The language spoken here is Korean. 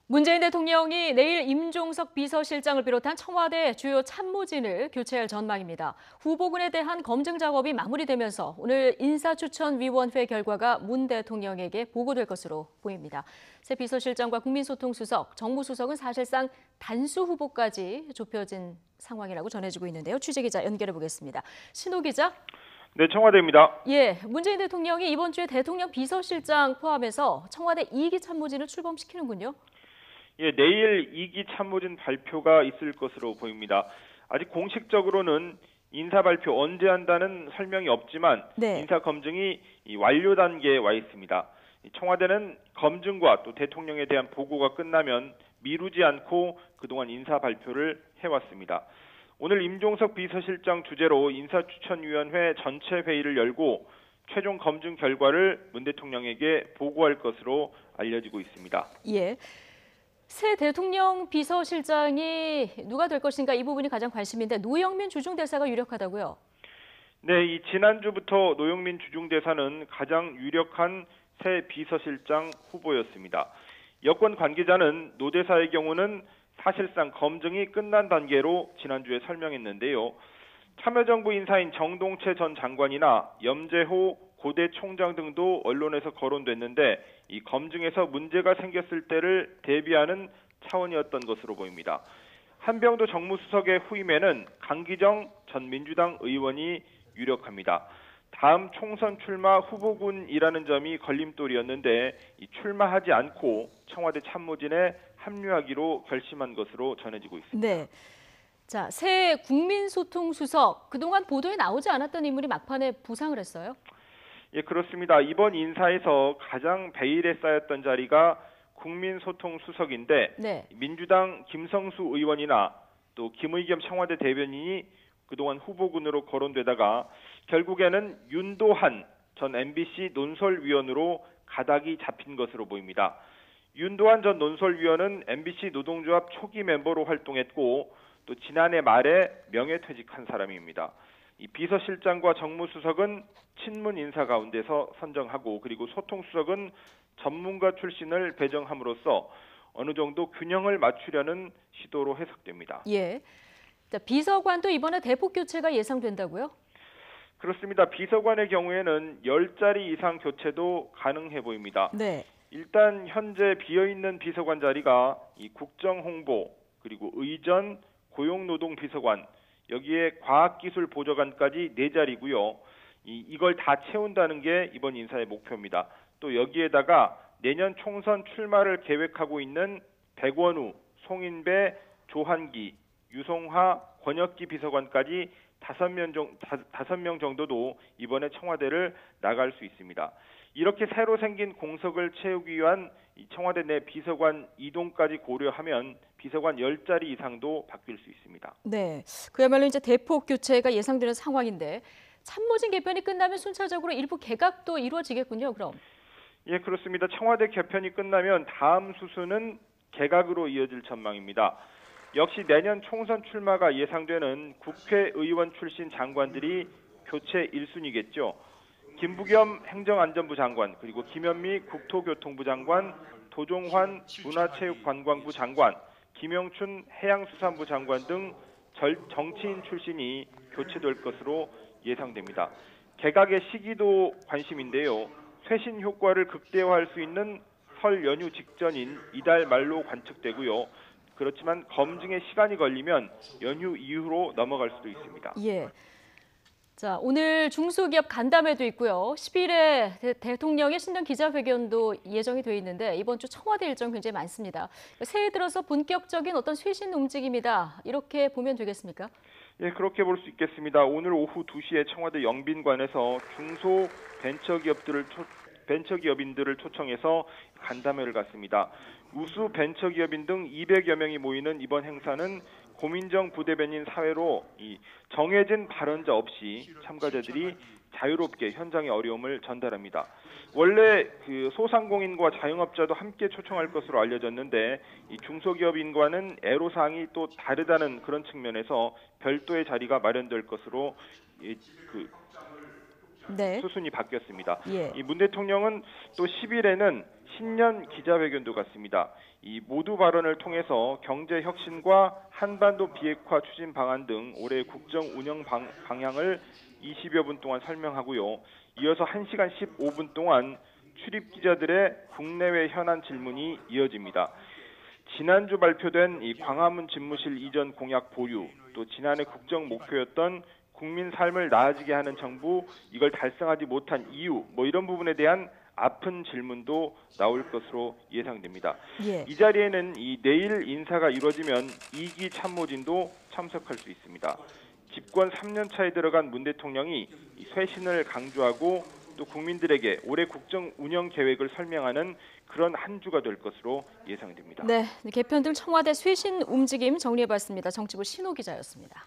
문재인 대통령이 내일 임종석 비서실장을 비롯한 청와대 주요 참모진을 교체할 전망입니다. 후보군에 대한 검증 작업이 마무리되면서 오늘 인사추천위원회 결과가 문 대통령에게 보고될 것으로 보입니다. 새 비서실장과 국민소통수석, 정무수석은 사실상 단수 후보까지 좁혀진 상황이라고 전해지고 있는데요. 취재기자 연결해 보겠습니다. 신호 기자. 네, 청와대입니다. 예, 문재인 대통령이 이번 주에 대통령 비서실장 포함해서 청와대 2기 참모진을 출범시키는군요. 예, 내일 2기 참모진 발표가 있을 것으로 보입니다. 아직 공식적으로는 인사 발표 언제 한다는 설명이 없지만 네. 인사 검증이 완료 단계에 와 있습니다. 청와대는 검증과 또 대통령에 대한 보고가 끝나면 미루지 않고 그동안 인사 발표를 해왔습니다. 오늘 임종석 비서실장 주재로 인사추천위원회 전체 회의를 열고 최종 검증 결과를 문 대통령에게 보고할 것으로 알려지고 있습니다. 예. 새 대통령 비서실장이 누가 될 것인가 이 부분이 가장 관심인데 노영민 주중대사가 유력하다고요? 네, 이 지난주부터 노영민 주중대사는 가장 유력한 새 비서실장 후보였습니다. 여권 관계자는 노 대사의 경우는 사실상 검증이 끝난 단계로 지난주에 설명했는데요. 참여정부 인사인 정동채 전 장관이나 염재호 고대 총장 등도 언론에서 거론됐는데 이 검증에서 문제가 생겼을 때를 대비하는 차원이었던 것으로 보입니다. 한병도 정무수석의 후임에는 강기정 전 민주당 의원이 유력합니다. 다음 총선 출마 후보군이라는 점이 걸림돌이었는데 출마하지 않고 청와대 참모진에 합류하기로 결심한 것으로 전해지고 있습니다. 네. 자, 새 국민소통수석, 그동안 보도에 나오지 않았던 인물이 막판에 부상을 했어요? 예, 그렇습니다. 이번 인사에서 가장 베일에 쌓였던 자리가 국민소통수석인데 네. 민주당 김성수 의원이나 또 김의겸 청와대 대변인이 그동안 후보군으로 거론되다가 결국에는 윤도한 전 MBC 논설위원으로 가닥이 잡힌 것으로 보입니다. 윤도한 전 논설위원은 MBC 노동조합 초기 멤버로 활동했고 또 지난해 말에 명예퇴직한 사람입니다. 이 비서실장과 정무수석은 친문 인사 가운데서 선정하고 그리고 소통수석은 전문가 출신을 배정함으로써 어느 정도 균형을 맞추려는 시도로 해석됩니다. 예. 자, 비서관도 이번에 대폭 교체가 예상된다고요? 그렇습니다. 비서관의 경우에는 10자리 이상 교체도 가능해 보입니다. 네. 일단 현재 비어있는 비서관 자리가 이 국정홍보 그리고 의전, 고용노동비서관 여기에 과학기술보좌관까지 4자리고요. 이걸 다 채운다는 게 이번 인사의 목표입니다. 또 여기에다가 내년 총선 출마를 계획하고 있는 백원우, 송인배, 조한기, 유성화, 권혁기 비서관까지 5명 정도도 이번에 청와대를 나갈 수 있습니다. 이렇게 새로 생긴 공석을 채우기 위한 청와대 내 비서관 이동까지 고려하면 비서관 10자리 이상도 바뀔 수 있습니다. 네, 그야말로 이제 대폭 교체가 예상되는 상황인데 참모진 개편이 끝나면 순차적으로 일부 개각도 이루어지겠군요, 그럼. 예, 그렇습니다. 청와대 개편이 끝나면 다음 수순은 개각으로 이어질 전망입니다. 역시 내년 총선 출마가 예상되는 국회의원 출신 장관들이 교체 1순위겠죠. 김부겸 행정안전부 장관, 그리고 김현미 국토교통부 장관, 도종환 문화체육관광부 장관, 김영춘 해양수산부 장관 등 정치인 출신이 교체될 것으로 예상됩니다. 개각의 시기도 관심인데요. 쇄신 효과를 극대화할 수 있는 설 연휴 직전인 이달 말로 관측되고요. 그렇지만 검증에 시간이 걸리면 연휴 이후로 넘어갈 수도 있습니다. 예. 자, 오늘 중소기업 간담회도 있고요. 10일에 대통령의 신년 기자회견도 예정이 돼 있는데 이번 주 청와대 일정 굉장히 많습니다. 새해 들어서 본격적인 어떤 쇄신 움직임이다. 이렇게 보면 되겠습니까? 예, 그렇게 볼 수 있겠습니다. 오늘 오후 2시에 청와대 영빈관에서 중소 벤처기업인들을 초청해서 간담회를 갖습니다. 우수 벤처기업인 등 200여 명이 모이는 이번 행사는 고민정 부대변인 사회로 정해진 발언자 없이 참가자들이 자유롭게 현장의 어려움을 전달합니다. 원래 소상공인과 자영업자도 함께 초청할 것으로 알려졌는데 이 중소기업인과는 애로사항이 또 다르다는 그런 측면에서 별도의 자리가 마련될 것으로 네. 수순이 바뀌었습니다. 예. 이 문 대통령은 또 10일에는 신년 기자회견도 갖습니다. 이 모두 발언을 통해서 경제 혁신과 한반도 비핵화 추진 방안 등 올해 국정 운영 방향을 20여 분 동안 설명하고요. 이어서 1시간 15분 동안 출입 기자들의 국내외 현안 질문이 이어집니다. 지난주 발표된 이 광화문 집무실 이전 공약 보류, 또 지난해 국정 목표였던 국민 삶을 나아지게 하는 정부, 이걸 달성하지 못한 이유, 이런 부분에 대한 아픈 질문도 나올 것으로 예상됩니다. 예. 이 자리에는 내일 인사가 이루어지면 2기 참모진도 참석할 수 있습니다. 집권 3년 차에 들어간 문 대통령이 쇄신을 강조하고 또 국민들에게 올해 국정 운영 계획을 설명하는 그런 한 주가 될 것으로 예상됩니다. 네, 개편 등 청와대 쇄신 움직임 정리해봤습니다. 정치부 신호 기자였습니다.